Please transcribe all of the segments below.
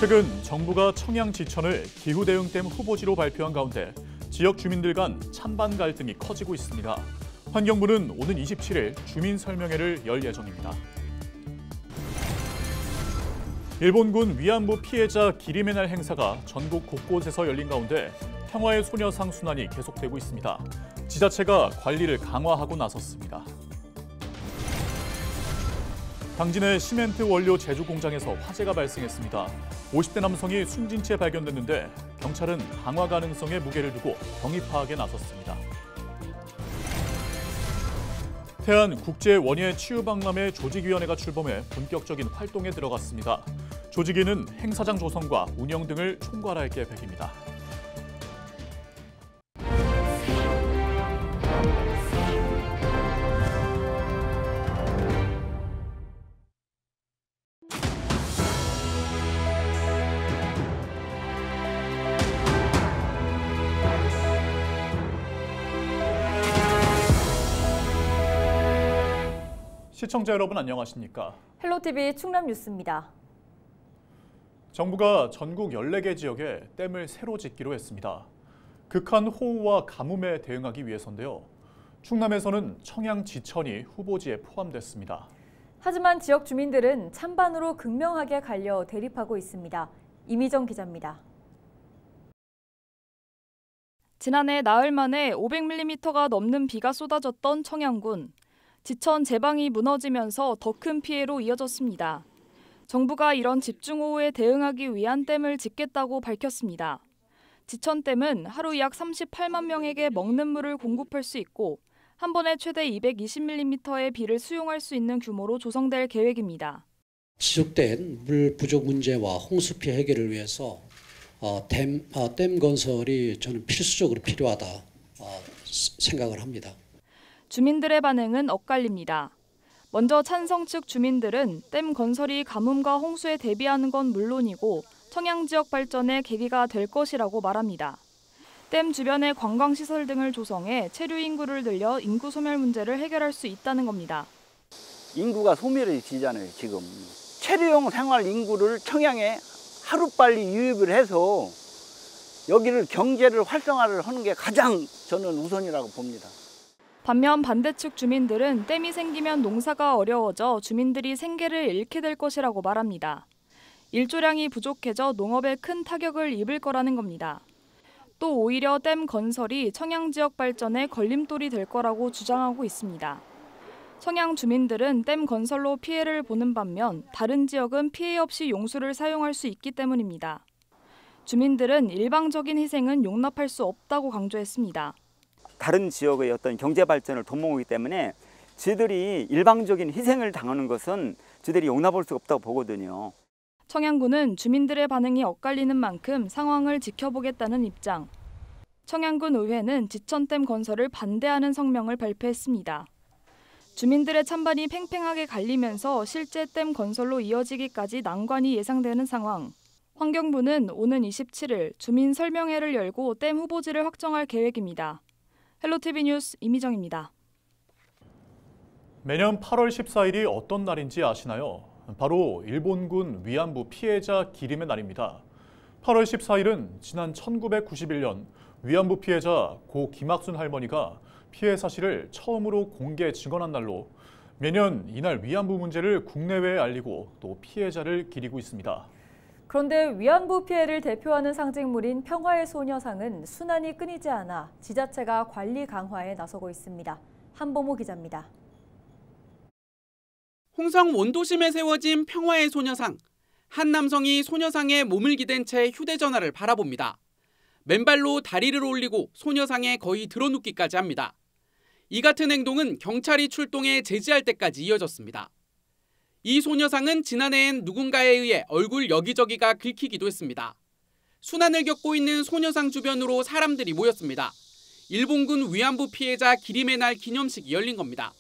최근 정부가 청양 지천을 기후대응댐 후보지로 발표한 가운데 지역 주민들 간 찬반 갈등이 커지고 있습니다. 환경부는 오는 27일 주민 설명회를 열 예정입니다. 일본군 위안부 피해자 기림의 날 행사가 전국 곳곳에서 열린 가운데 평화의 소녀상 순환이 계속되고 있습니다. 지자체가 관리를 강화하고 나섰습니다. 당진의 시멘트 원료 제조 공장에서 화재가 발생했습니다. 50대 남성이 숨진 채 발견됐는데 경찰은 방화 가능성에 무게를 두고 병의 파악에 나섰습니다. 태안국제원예치유박람회 조직위원회가 출범해 본격적인 활동에 들어갔습니다. 조직위는 행사장 조성과 운영 등을 총괄할 계획입니다. 시청자 여러분 안녕하십니까? 헬로티비 충남 뉴스입니다. 정부가 전국 14개 지역에 댐을 새로 짓기로 했습니다. 극한 호우와 가뭄에 대응하기 위해서인데요. 충남에서는 청양 지천이 후보지에 포함됐습니다. 하지만 지역 주민들은 찬반으로 극명하게 갈려 대립하고 있습니다. 이미정 기자입니다. 지난해 나흘 만에 500mm가 넘는 비가 쏟아졌던 청양군. 지천 제방이 무너지면서 더 큰 피해로 이어졌습니다. 정부가 이런 집중호우에 대응하기 위한 댐을 짓겠다고 밝혔습니다. 지천댐은 하루 약 38만 명에게 먹는 물을 공급할 수 있고 한 번에 최대 220mm의 비를 수용할 수 있는 규모로 조성될 계획입니다. 지속된 물 부족 문제와 홍수 피해 해결을 위해서 댐 건설이 저는 필수적으로 필요하다 생각을 합니다. 주민들의 반응은 엇갈립니다. 먼저 찬성 측 주민들은 댐 건설이 가뭄과 홍수에 대비하는 건 물론이고 청양 지역 발전의 계기가 될 것이라고 말합니다. 댐 주변의 관광시설 등을 조성해 체류 인구를 늘려 인구 소멸 문제를 해결할 수 있다는 겁니다. 인구가 소멸이 되잖아요, 지금. 체류용 생활 인구를 청양에 하루빨리 유입을 해서 여기를 경제를 활성화를 하는 게 가장 저는 우선이라고 봅니다. 반면 반대 측 주민들은 댐이 생기면 농사가 어려워져 주민들이 생계를 잃게 될 것이라고 말합니다. 일조량이 부족해져 농업에 큰 타격을 입을 거라는 겁니다. 또 오히려 댐 건설이 청양 지역 발전에 걸림돌이 될 거라고 주장하고 있습니다. 청양 주민들은 댐 건설로 피해를 보는 반면 다른 지역은 피해 없이 용수를 사용할 수 있기 때문입니다. 주민들은 일방적인 희생은 용납할 수 없다고 강조했습니다. 다른 지역의 어떤 경제 발전을 도모하기 때문에 저희들이 일방적인 희생을 당하는 것은 저희들이 용납할 수 없다고 보거든요. 청양군은 주민들의 반응이 엇갈리는 만큼 상황을 지켜보겠다는 입장. 청양군 의회는 지천댐 건설을 반대하는 성명을 발표했습니다. 주민들의 찬반이 팽팽하게 갈리면서 실제 댐 건설로 이어지기까지 난관이 예상되는 상황. 환경부는 오는 27일 주민 설명회를 열고 댐 후보지를 확정할 계획입니다. 헬로티비 뉴스 이미정입니다. 매년 8월 14일이 어떤 날인지 아시나요? 바로 일본군 위안부 피해자 기림의 날입니다. 8월 14일은 지난 1991년 위안부 피해자 고 김학순 할머니가 피해 사실을 처음으로 공개 증언한 날로 매년 이날 위안부 문제를 국내외에 알리고 또 피해자를 기리고 있습니다. 그런데 위안부 피해를 대표하는 상징물인 평화의 소녀상은 순환이 끊이지 않아 지자체가 관리 강화에 나서고 있습니다. 한보모 기자입니다. 홍성 원도심에 세워진 평화의 소녀상. 한 남성이 소녀상에 몸을 기댄 채 휴대전화를 바라봅니다. 맨발로 다리를 올리고 소녀상에 거의 들어눕기까지 합니다. 이 같은 행동은 경찰이 출동해 제지할 때까지 이어졌습니다. 이 소녀상은 지난해엔 누군가에 의해 얼굴 여기저기가 긁히기도 했습니다. 순환을 겪고 있는 소녀상 주변으로 사람들이 모였습니다. 일본군 위안부 피해자 기림의 날 기념식이 열린 겁니다.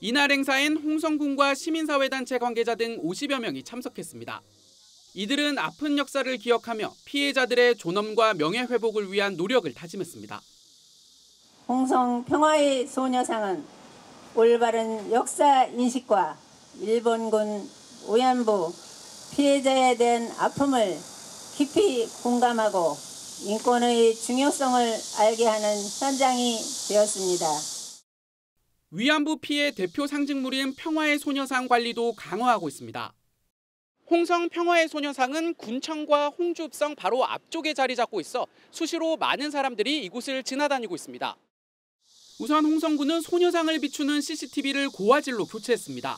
이날 행사엔 홍성군과 시민사회단체 관계자 등 50여 명이 참석했습니다. 이들은 아픈 역사를 기억하며 피해자들의 존엄과 명예회복을 위한 노력을 다짐했습니다. 홍성 평화의 소녀상은 올바른 역사 인식과 일본군 위안부 피해자에 대한 아픔을 깊이 공감하고 인권의 중요성을 알게 하는 현장이 되었습니다. 위안부 피해 대표 상징물인 평화의 소녀상 관리도 강화하고 있습니다. 홍성 평화의 소녀상은 군청과 홍주읍성 바로 앞쪽에 자리 잡고 있어 수시로 많은 사람들이 이곳을 지나다니고 있습니다. 우선 홍성군은 소녀상을 비추는 CCTV를 고화질로 교체했습니다.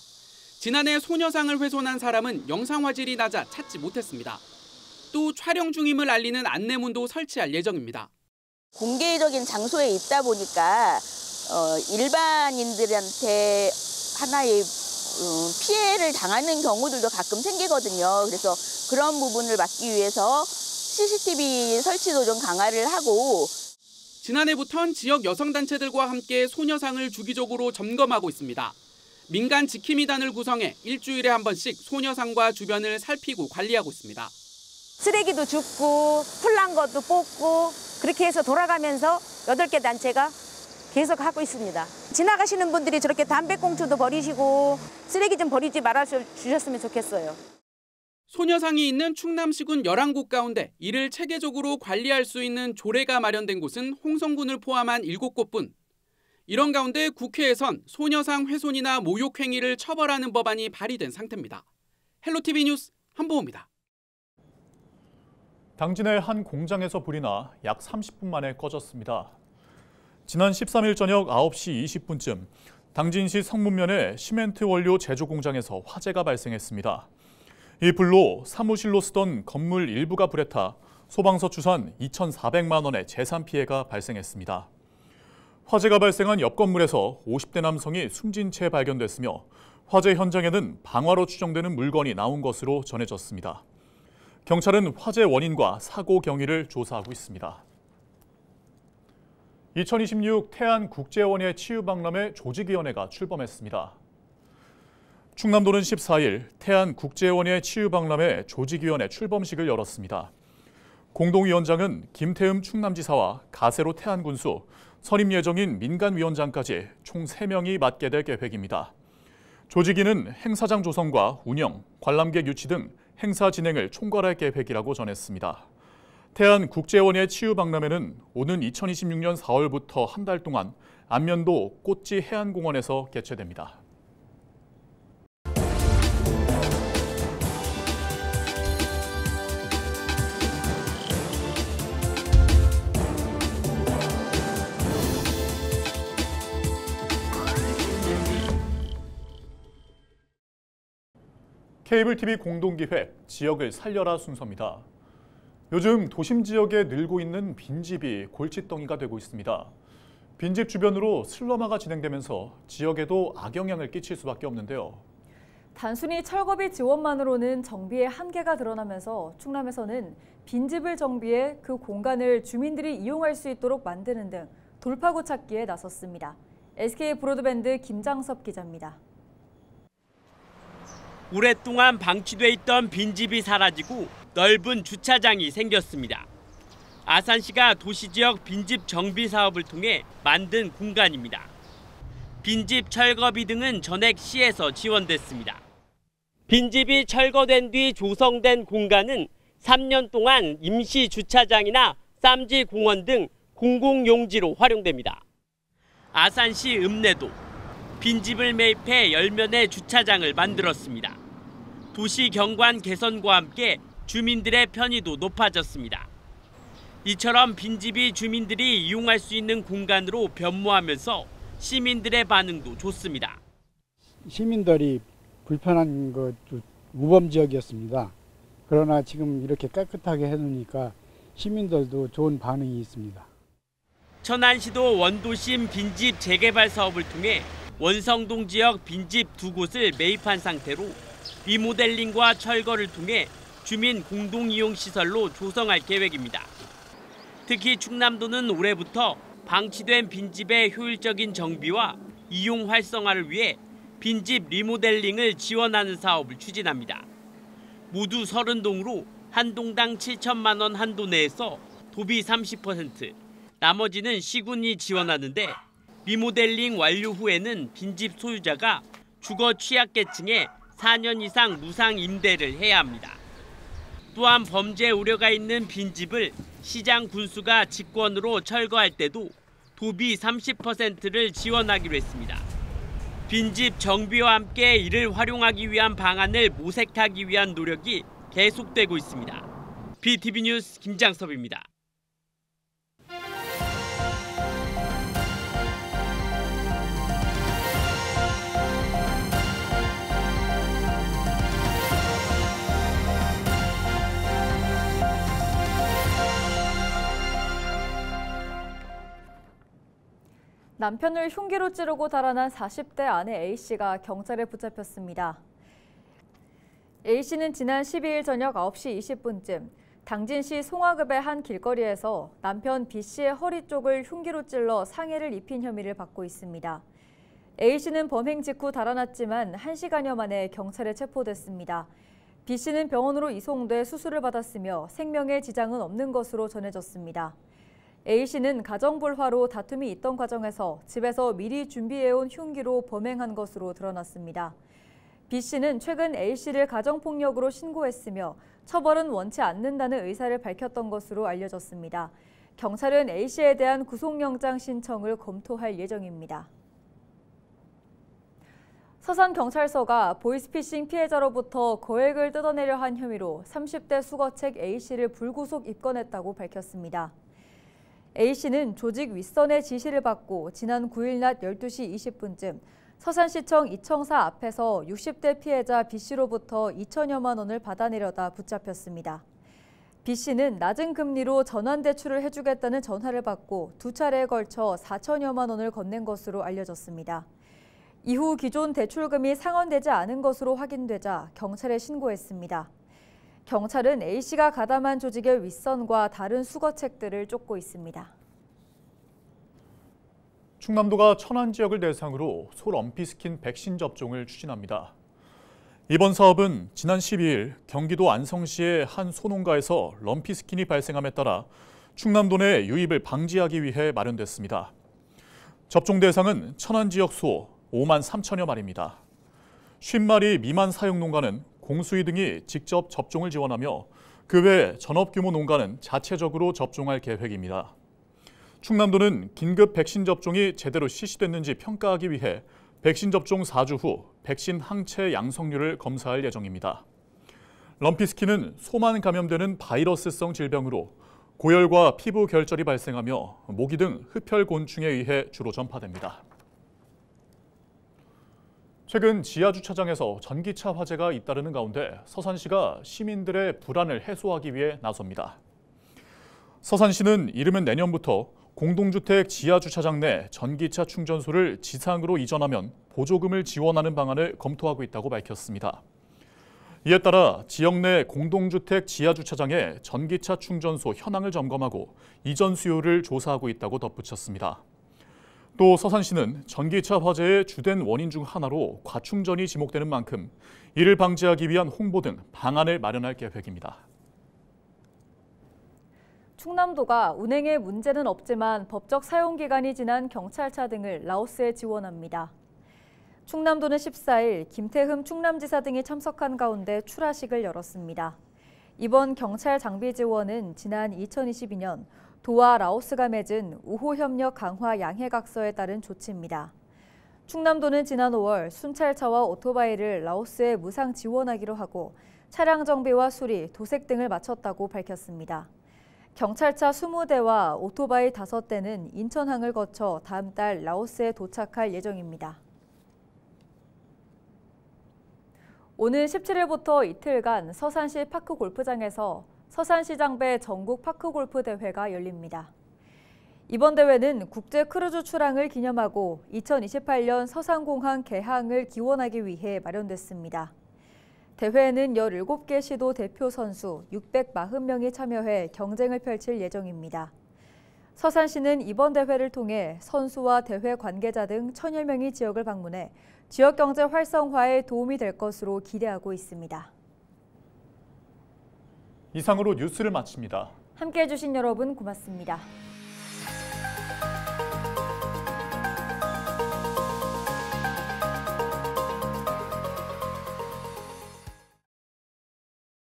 지난해 소녀상을 훼손한 사람은 영상 화질이 낮아 찾지 못했습니다. 또 촬영 중임을 알리는 안내문도 설치할 예정입니다. 공개적인 장소에 있다 보니까 일반인들한테 하나의 피해를 당하는 경우들도 가끔 생기거든요. 그래서 그런 부분을 막기 위해서 CCTV 설치도 좀 강화를 하고 지난해부터는 지역 여성단체들과 함께 소녀상을 주기적으로 점검하고 있습니다. 민간 지킴이단을 구성해 일주일에 한 번씩 소녀상과 주변을 살피고 관리하고 있습니다. 쓰레기도 줍고 풀난 것도 뽑고 그렇게 해서 돌아가면서 8개 단체가 계속 하고 있습니다. 지나가시는 분들이 저렇게 담배꽁초도 버리시고 쓰레기 좀 버리지 말아 주셨으면 좋겠어요. 소녀상이 있는 충남시군 11곳 가운데 이를 체계적으로 관리할 수 있는 조례가 마련된 곳은 홍성군을 포함한 7곳뿐. 이런 가운데 국회에선 소녀상 훼손이나 모욕 행위를 처벌하는 법안이 발의된 상태입니다. 헬로티비 뉴스 한보호입니다. 당진의 한 공장에서 불이 나 약 30분 만에 꺼졌습니다. 지난 13일 저녁 9시 20분쯤 당진시 성문면의 시멘트 원료 제조 공장에서 화재가 발생했습니다. 이 불로 사무실로 쓰던 건물 일부가 불에 타 소방서 추산 2,400만 원의 재산 피해가 발생했습니다. 화재가 발생한 옆 건물에서 50대 남성이 숨진 채 발견됐으며 화재 현장에는 방화로 추정되는 물건이 나온 것으로 전해졌습니다. 경찰은 화재 원인과 사고 경위를 조사하고 있습니다. 2026 태안국제원예 치유박람회 조직위원회가 출범했습니다. 충남도는 14일 태안국제원예 치유박람회 조직위원회 출범식을 열었습니다. 공동위원장은 김태흠 충남지사와 가세로 태안군수, 선임 예정인 민간위원장까지 총 3명이 맡게 될 계획입니다. 조직위는 행사장 조성과 운영, 관람객 유치 등 행사 진행을 총괄할 계획이라고 전했습니다. 태안국제원예 치유박람회는 오는 2026년 4월부터 한 달 동안 안면도 꽃지 해안공원에서 개최됩니다. 케이블 TV 공동기획 지역을 살려라 순서입니다. 요즘 도심 지역에 늘고 있는 빈집이 골칫덩이가 되고 있습니다. 빈집 주변으로 슬럼화가 진행되면서 지역에도 악영향을 끼칠 수밖에 없는데요. 단순히 철거비 지원만으로는 정비의 한계가 드러나면서 충남에서는 빈집을 정비해 그 공간을 주민들이 이용할 수 있도록 만드는 등 돌파구 찾기에 나섰습니다. SK 브로드밴드 김장섭 기자입니다. 오랫동안 방치돼 있던 빈집이 사라지고 넓은 주차장이 생겼습니다. 아산시가 도시지역 빈집 정비 사업을 통해 만든 공간입니다. 빈집 철거비 등은 전액 시에서 지원됐습니다. 빈집이 철거된 뒤 조성된 공간은 3년 동안 임시 주차장이나 쌈지 공원 등 공공용지로 활용됩니다. 아산시 읍내도 빈집을 매입해 10면의 주차장을 만들었습니다. 도시 경관 개선과 함께 주민들의 편의도 높아졌습니다. 이처럼 빈집이 주민들이 이용할 수 있는 공간으로 변모하면서 시민들의 반응도 좋습니다. 시민들이 불편한 우범 지역이었습니다. 그러나 지금 이렇게 깨끗하게 해놓으니까 시민들도 좋은 반응이 있습니다. 천안시도 원도심 빈집 재개발 사업을 통해 원성동 지역 빈집 2곳을 매입한 상태로 리모델링과 철거를 통해 주민 공동이용시설로 조성할 계획입니다. 특히 충남도는 올해부터 방치된 빈집의 효율적인 정비와 이용 활성화를 위해 빈집 리모델링을 지원하는 사업을 추진합니다. 모두 30동으로 한 동당 7천만 원 한도 내에서 도비 30%, 나머지는 시군이 지원하는데 리모델링 완료 후에는 빈집 소유자가 주거 취약계층에 4년 이상 무상 임대를 해야 합니다. 또한 범죄 우려가 있는 빈집을 시장 군수가 직권으로 철거할 때도 도비 30%를 지원하기로 했습니다. 빈집 정비와 함께 이를 활용하기 위한 방안을 모색하기 위한 노력이 계속되고 있습니다. BTV 뉴스 김장섭입니다. 남편을 흉기로 찌르고 달아난 40대 아내 A씨가 경찰에 붙잡혔습니다. A씨는 지난 12일 저녁 9시 20분쯤 당진시 송화급의 한 길거리에서 남편 B씨의 허리 쪽을 흉기로 찔러 상해를 입힌 혐의를 받고 있습니다. A씨는 범행 직후 달아났지만 1시간여 만에 경찰에 체포됐습니다. B씨는 병원으로 이송돼 수술을 받았으며 생명에 지장은 없는 것으로 전해졌습니다. A씨는 가정불화로 다툼이 있던 과정에서 집에서 미리 준비해온 흉기로 범행한 것으로 드러났습니다. B씨는 최근 A씨를 가정폭력으로 신고했으며 처벌은 원치 않는다는 의사를 밝혔던 것으로 알려졌습니다. 경찰은 A씨에 대한 구속영장 신청을 검토할 예정입니다. 서산경찰서가 보이스피싱 피해자로부터 거액을 뜯어내려 한 혐의로 30대 수거책 A씨를 불구속 입건했다고 밝혔습니다. A씨는 조직 윗선의 지시를 받고 지난 9일 낮 12시 20분쯤 서산시청 이청사 앞에서 60대 피해자 B씨로부터 2천여만 원을 받아내려다 붙잡혔습니다. B씨는 낮은 금리로 전환대출을 해주겠다는 전화를 받고 두 차례에 걸쳐 4천여만 원을 건넨 것으로 알려졌습니다. 이후 기존 대출금이 상환되지 않은 것으로 확인되자 경찰에 신고했습니다. 경찰은 A씨가 가담한 조직의 윗선과 다른 수거책들을 쫓고 있습니다. 충남도가 천안 지역을 대상으로 소 럼피스킨 백신 접종을 추진합니다. 이번 사업은 지난 12일 경기도 안성시의 한 소농가에서 럼피스킨이 발생함에 따라 충남도 내 유입을 방지하기 위해 마련됐습니다. 접종 대상은 천안 지역 소 5만 3천여 마리입니다. 50마리 미만 사육 농가는 공수위 등이 직접 접종을 지원하며 그 외 전업규모 농가는 자체적으로 접종할 계획입니다. 충남도는 긴급 백신 접종이 제대로 실시됐는지 평가하기 위해 백신 접종 4주 후 백신 항체 양성률을 검사할 예정입니다. 럼피스킨은 소만 감염되는 바이러스성 질병으로 고열과 피부 결절이 발생하며 모기 등 흡혈 곤충에 의해 주로 전파됩니다. 최근 지하주차장에서 전기차 화재가 잇따르는 가운데 서산시가 시민들의 불안을 해소하기 위해 나섭니다. 서산시는 이르면 내년부터 공동주택 지하주차장 내 전기차 충전소를 지상으로 이전하면 보조금을 지원하는 방안을 검토하고 있다고 밝혔습니다. 이에 따라 지역 내 공동주택 지하주차장의 전기차 충전소 현황을 점검하고 이전 수요를 조사하고 있다고 덧붙였습니다. 또 서산시는 전기차 화재의 주된 원인 중 하나로 과충전이 지목되는 만큼 이를 방지하기 위한 홍보 등 방안을 마련할 계획입니다. 충남도가 운행에 문제는 없지만 법적 사용기간이 지난 경찰차 등을 라오스에 지원합니다. 충남도는 14일 김태흠 충남지사 등이 참석한 가운데 출하식을 열었습니다. 이번 경찰 장비 지원은 지난 2022년 도와 라오스가 맺은 우호협력 강화 양해각서에 따른 조치입니다. 충남도는 지난 5월 순찰차와 오토바이를 라오스에 무상 지원하기로 하고 차량 정비와 수리, 도색 등을 마쳤다고 밝혔습니다. 경찰차 20대와 오토바이 5대는 인천항을 거쳐 다음 달 라오스에 도착할 예정입니다. 오늘 17일부터 이틀간 서산시 파크골프장에서 서산시장배 전국 파크골프 대회가 열립니다. 이번 대회는 국제 크루즈 출항을 기념하고 2028년 서산공항 개항을 기원하기 위해 마련됐습니다. 대회에는 17개 시도 대표 선수 640명이 참여해 경쟁을 펼칠 예정입니다. 서산시는 이번 대회를 통해 선수와 대회 관계자 등 1000여 명이 지역을 방문해 지역 경제 활성화에 도움이 될 것으로 기대하고 있습니다. 이상으로 뉴스를 마칩니다. 함께해 주신 여러분 고맙습니다.